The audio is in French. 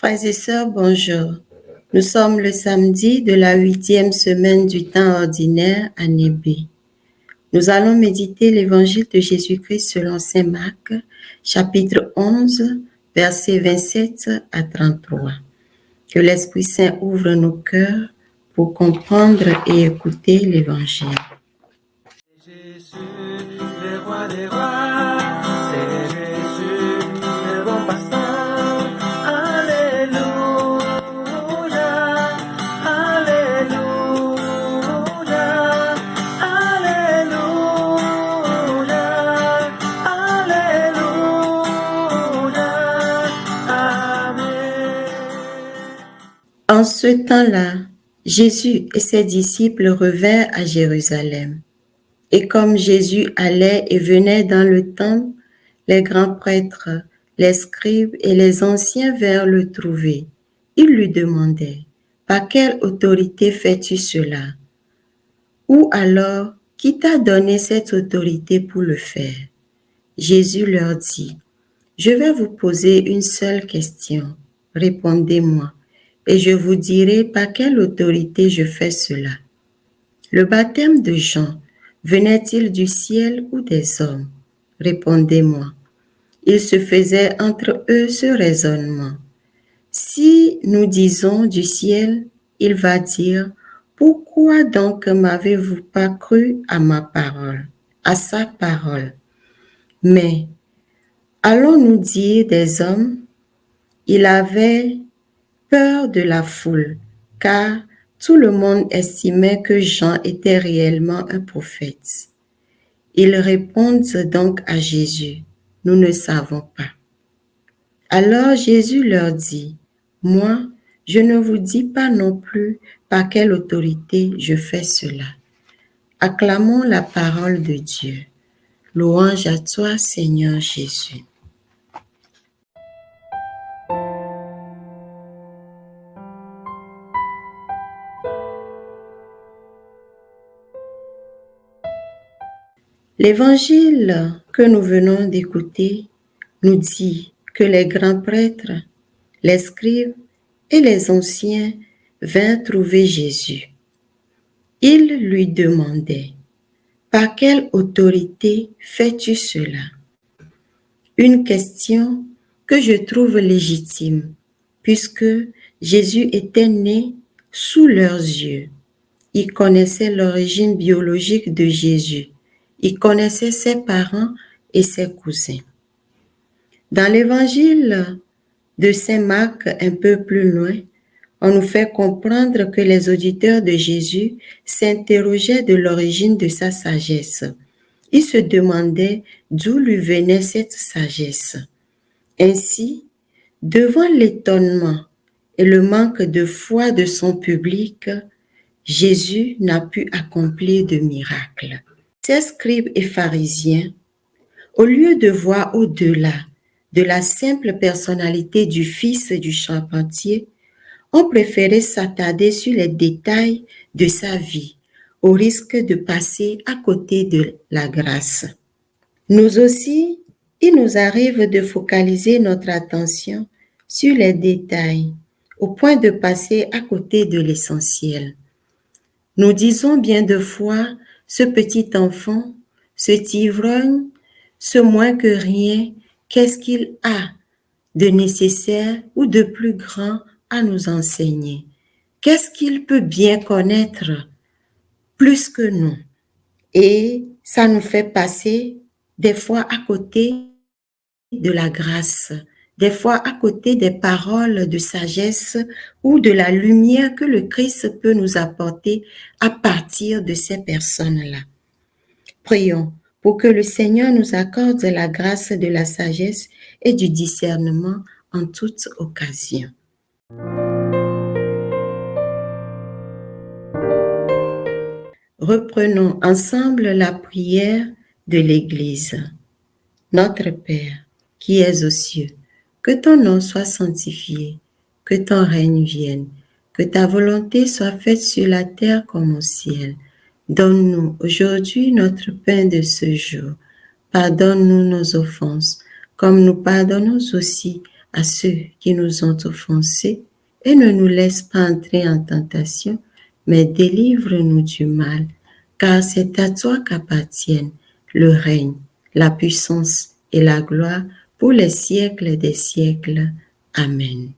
Frères et sœurs, bonjour. Nous sommes le samedi de la 8e semaine du temps ordinaire, année B. Nous allons méditer l'évangile de Jésus-Christ selon saint Marc, chapitre 11, versets 27 à 33. Que l'Esprit Saint ouvre nos cœurs pour comprendre et écouter l'évangile. Jésus, le roi des rois, c'est Jésus, le bon pasteur. Alléluia, Alléluia, Alléluia, Alléluia, Amen. En ce temps-là, Jésus et ses disciples revinrent à Jérusalem. Et comme Jésus allait et venait dans le temple, les grands prêtres, les scribes et les anciens vinrent le trouver. Ils lui demandaient, « Par quelle autorité fais-tu cela? Ou alors, qui t'a donné cette autorité pour le faire ?» Jésus leur dit, « Je vais vous poser une seule question. Répondez-moi, et je vous dirai par quelle autorité je fais cela. Le baptême de Jean, venait-il du ciel ou des hommes? Répondez-moi. » Il se faisait entre eux ce raisonnement. Si nous disons du ciel, il va dire, pourquoi donc m'avez-vous pas cru à sa parole? Mais allons-nous dire des hommes? Il avait peur de la foule, car tout le monde estimait que Jean était réellement un prophète. Ils répondent donc à Jésus, « Nous ne savons pas. » Alors Jésus leur dit, « Moi, je ne vous dis pas non plus par quelle autorité je fais cela. » Acclamons la parole de Dieu. Louange à toi, Seigneur Jésus. L'évangile que nous venons d'écouter nous dit que les grands prêtres, les scribes et les anciens vinrent trouver Jésus. Ils lui demandaient, « Par quelle autorité fais-tu cela ?» Une question que je trouve légitime, puisque Jésus était né sous leurs yeux. Ils connaissaient l'origine biologique de Jésus. Ils connaissaient ses parents et ses cousins. Dans l'évangile de saint Marc, un peu plus loin, on nous fait comprendre que les auditeurs de Jésus s'interrogeaient de l'origine de sa sagesse. Ils se demandaient d'où lui venait cette sagesse. Ainsi, devant l'étonnement et le manque de foi de son public, Jésus n'a pu accomplir de miracle. Ces scribes et pharisiens, au lieu de voir au-delà de la simple personnalité du fils du charpentier, ont préféré s'attarder sur les détails de sa vie, au risque de passer à côté de la grâce. Nous aussi, il nous arrive de focaliser notre attention sur les détails, au point de passer à côté de l'essentiel. Nous disons bien de fois, ce petit enfant, cet ivrogne, ce moins que rien, qu'est-ce qu'il a de nécessaire ou de plus grand à nous enseigner? Qu'est-ce qu'il peut bien connaître plus que nous? Et ça nous fait passer des fois à côté de la grâce, des fois à côté des paroles de sagesse ou de la lumière que le Christ peut nous apporter à partir de ces personnes-là. Prions pour que le Seigneur nous accorde la grâce de la sagesse et du discernement en toute occasion. Reprenons ensemble la prière de l'Église. Notre Père, qui es aux cieux, que ton nom soit sanctifié, que ton règne vienne, que ta volonté soit faite sur la terre comme au ciel. Donne-nous aujourd'hui notre pain de ce jour. Pardonne-nous nos offenses, comme nous pardonnons aussi à ceux qui nous ont offensés et ne nous laisse pas entrer en tentation, mais délivre-nous du mal, car c'est à toi qu'appartiennent le règne, la puissance et la gloire pour les siècles des siècles. Amen.